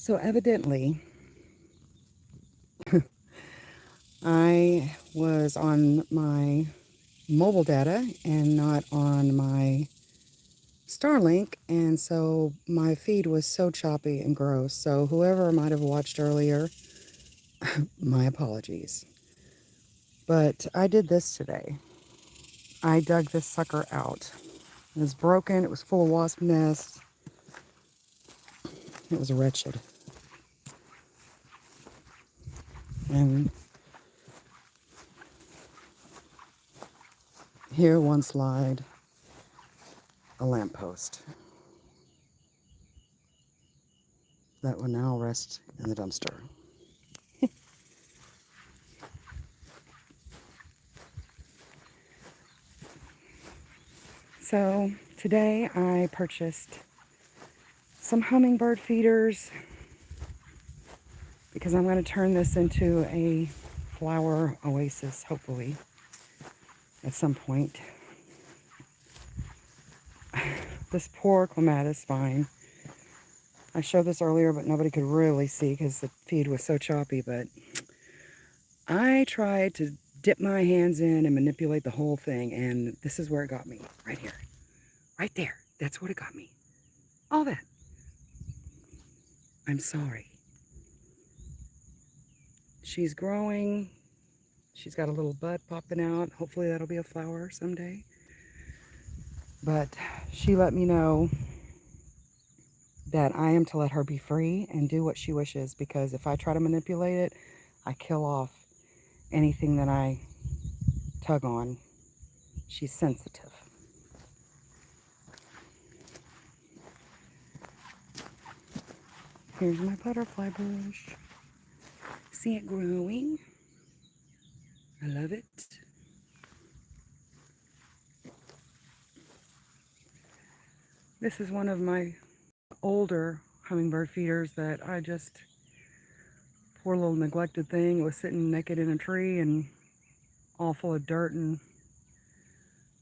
So evidently, I was on my mobile data and not on my Starlink, and so my feed was so choppy and gross. So whoever might have watched earlier, my apologies. But I did this today. I dug this sucker out. It was broken. It was full of wasp nests. It was wretched. And here once lied a lamppost that will now rest in the dumpster. So today I purchased some hummingbird feeders because I'm going to turn this into a flower oasis, hopefully, at some point. This poor clematis vine. I showed this earlier, but nobody could really see because the feed was so choppy, but I tried to dip my hands in and manipulate the whole thing, and this is where it got me, right here. Right there. That's what it got me. All that. I'm sorry. She's growing. She's got a little bud popping out. Hopefully that'll be a flower someday. But she let me know that I am to let her be free and do what she wishes, because if I try to manipulate it, I kill off anything that I tug on. She's sensitive. Here's my butterfly bush. See it growing? I love it. This is one of my older hummingbird feeders that I just, poor little neglected thing, was sitting naked in a tree and all full of dirt and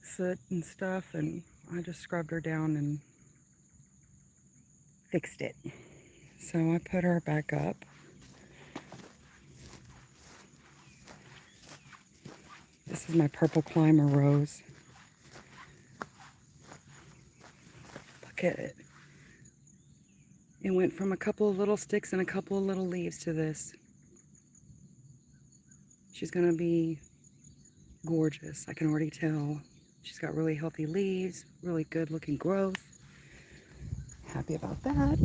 soot and stuff, and I just scrubbed her down and fixed it. So I put her back up. This is my purple climber rose. Look at it. It went from a couple of little sticks and a couple of little leaves to this. She's gonna be gorgeous. I can already tell. She's got really healthy leaves, really good looking growth. Happy about that.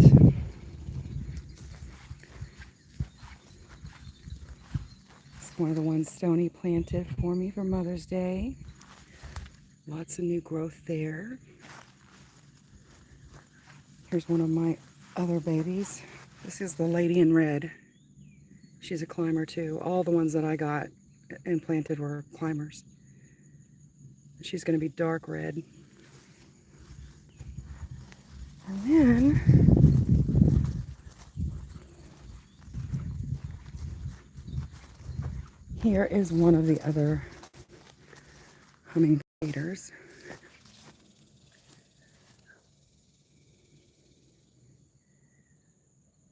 It's one of the ones Stony planted for me for Mother's Day. Lots of new growth there. Here's one of my other babies. This is the lady in red. She's a climber too. All the ones that I got and planted were climbers. She's going to be dark red. And then here is one of the other hummingbirds.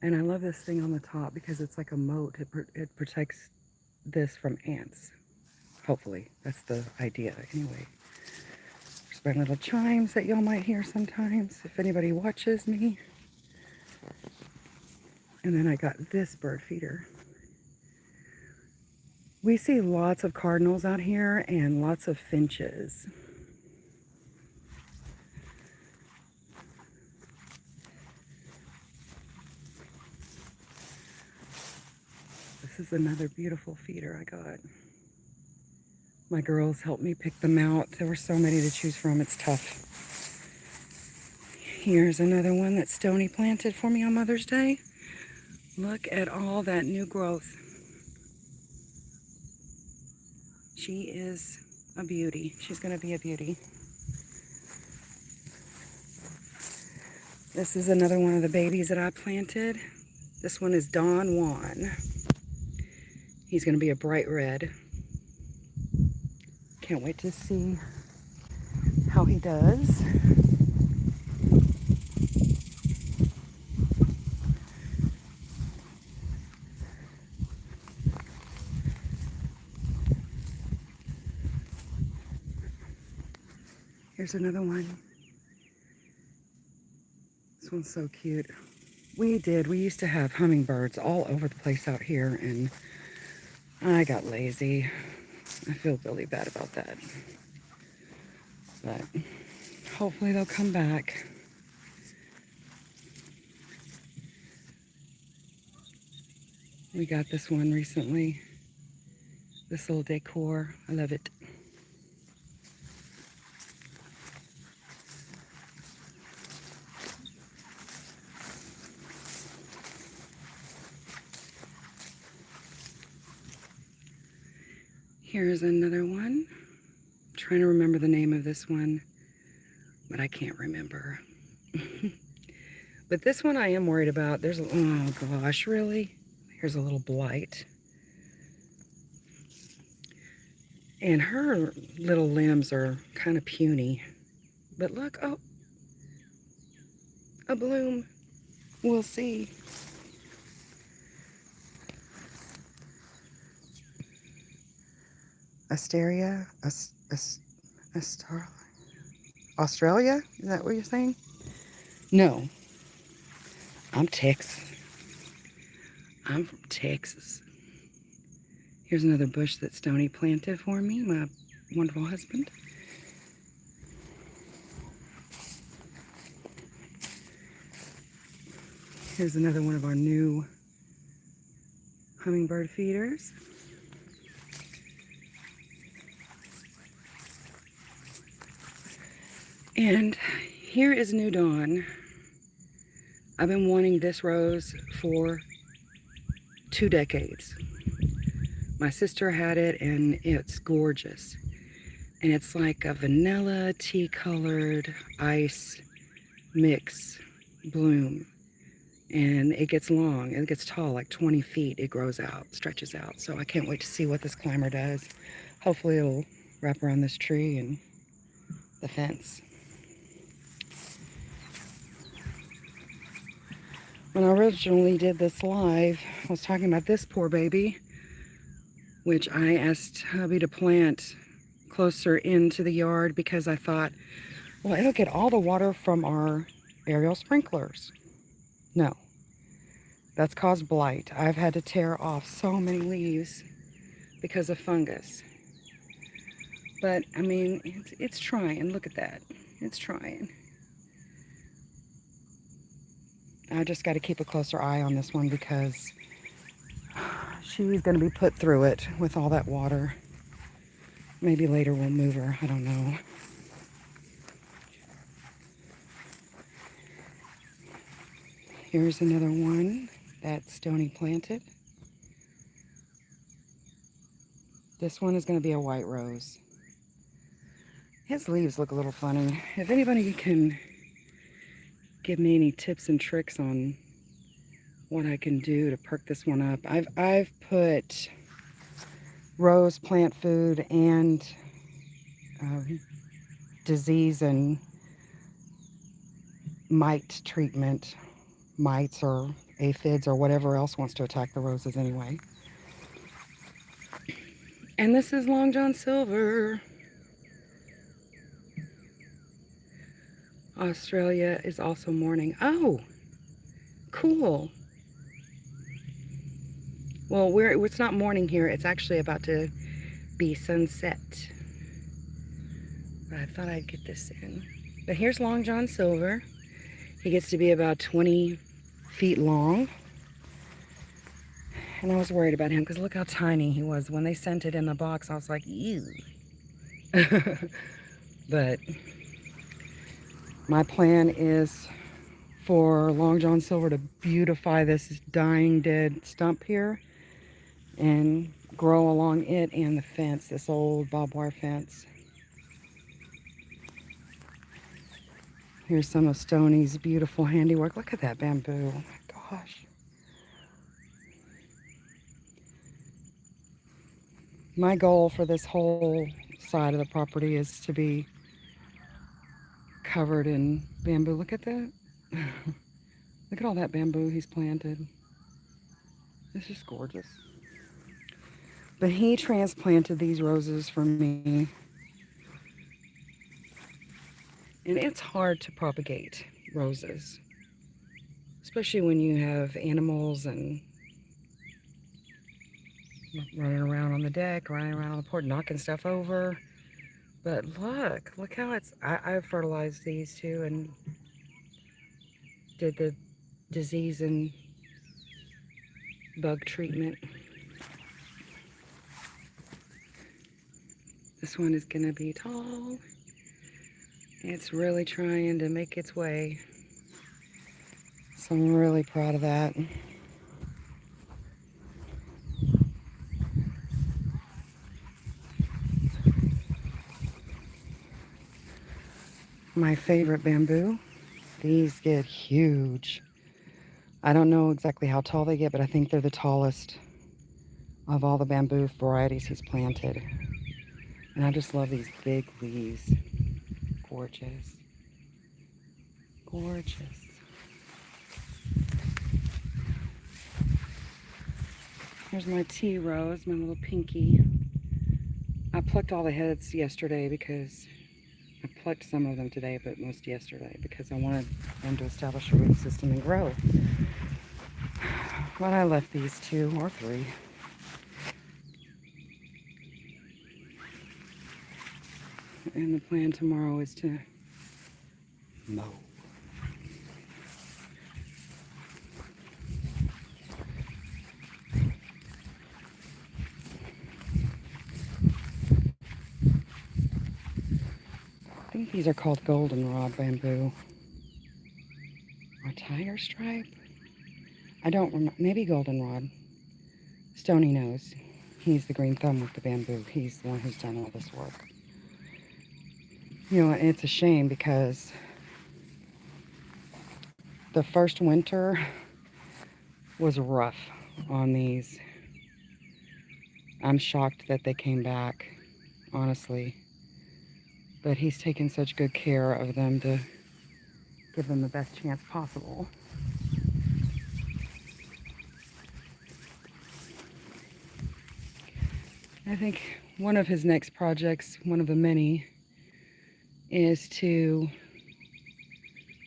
And I love this thing on the top because it's like a moat. It protects this from ants. Hopefully. That's the idea anyway. There's my little chimes that y'all might hear sometimes if anybody watches me. And then I got this bird feeder. We see lots of cardinals out here and lots of finches. This is another beautiful feeder I got. My girls helped me pick them out. There were so many to choose from. It's tough. Here's another one that Stony planted for me on Mother's Day. Look at all that new growth. She is a beauty. She's going to be a beauty. This is another one of the babies that I planted. This one is Don Juan. He's going to be a bright red. Can't wait to see how he does. Here's another one. This one's so cute. We used to have hummingbirds all over the place out here, and I got lazy. I feel really bad about that. But hopefully they'll come back. We got this one recently. This little decor. I love it. Here's another one. I'm trying to remember the name of this one, but I can't remember. But this one I am worried about. There's a, oh gosh, really? Here's a little blight. And her little limbs are kind of puny. But look, oh, a bloom. We'll see. Asteria? Australia? Is that what you're saying? No. I'm Texas. I'm from Texas. Here's another bush that Stony planted for me, my wonderful husband. Here's another one of our new hummingbird feeders. And here is New Dawn. I've been wanting this rose for 2 decades. My sister had it, and it's gorgeous. And it's like a vanilla tea-colored ice mix bloom. And it gets long, it gets tall, like 20 feet. It grows out, stretches out. So I can't wait to see what this climber does. Hopefully it'll wrap around this tree and the fence. When I originally did this live, I was talking about this poor baby, which I asked hubby to plant closer into the yard because I thought, well, it'll get all the water from our aerial sprinklers. No, that's caused blight. I've had to tear off so many leaves because of fungus. But, I mean, it's trying. Look at that. It's trying. I just got to keep a closer eye on this one because she's going to be put through it with all that water. Maybe later we'll move her. I don't know. Here's another one that Stony planted. This one is going to be a white rose. His leaves look a little funny. If anybody can give me any tips and tricks on what I can do to perk this one up. I've put rose plant food and disease and mite treatment, mites or aphids or whatever else wants to attack the roses anyway. And this is Long John Silver. Australia is also morning. Oh, cool. Well, it's not morning here. It's actually about to be sunset. But I thought I'd get this in. But here's Long John Silver. He gets to be about 20 feet long. And I was worried about him because look how tiny he was. When they sent it in the box, I was like, ew. But my plan is for Long John Silver to beautify this dying dead stump here and grow along it and the fence, this old barbed wire fence. Here's some of Stoney's beautiful handiwork. Look at that bamboo. Oh my gosh. My goal for this whole side of the property is to be covered in bamboo. Look at that. Look at all that bamboo he's planted. It's just gorgeous. But he transplanted these roses for me. And it's hard to propagate roses, especially when you have animals and running around on the deck, running around on the porch, knocking stuff over. But look how I've fertilized these too and did the disease and bug treatment. This one is gonna be tall. It's really trying to make its way. So I'm really proud of that. My favorite bamboo. These get huge. I don't know exactly how tall they get, but I think they're the tallest of all the bamboo varieties he's planted. And I just love these big leaves. Gorgeous. Gorgeous. Here's my tea rose, my little pinky. I plucked all the heads yesterday because I plucked some of them today, but most yesterday because I wanted them to establish a root system and grow. But I left these 2 or 3. And the plan tomorrow is to mow. I think these are called goldenrod bamboo. Or tiger stripe? I don't remember. Maybe goldenrod. Stony knows. He's the green thumb with the bamboo. He's the one who's done all this work. You know, it's a shame because the first winter was rough on these. I'm shocked that they came back, honestly. But he's taken such good care of them to give them the best chance possible. I think one of his next projects, one of the many, is to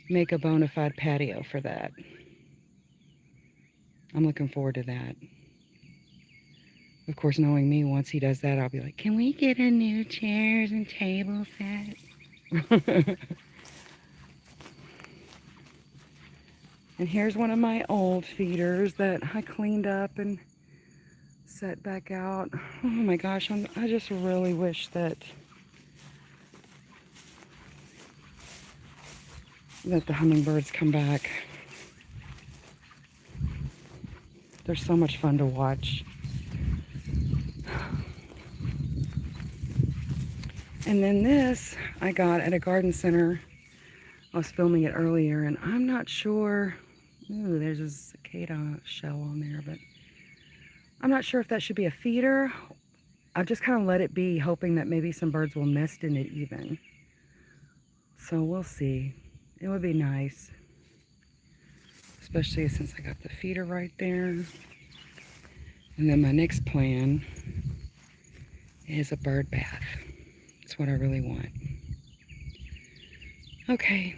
make a bona fide patio for that. I'm looking forward to that. Of course, knowing me, once he does that, I'll be like, can we get a new chairs and table set? And here's one of my old feeders that I cleaned up and set back out. Oh my gosh, I just really wish that the hummingbirds come back. They're so much fun to watch. And then this I got at a garden center. I was filming it earlier and I'm not sure. Ooh, there's a cicada shell on there, but I'm not sure if that should be a feeder. I've just kind of let it be, hoping that maybe some birds will nest in it even. So we'll see. It would be nice, especially since I got the feeder right there. And then my next plan is a bird bath. That's what I really want. Okay,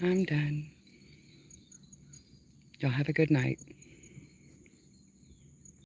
I'm done. Y'all have a good night.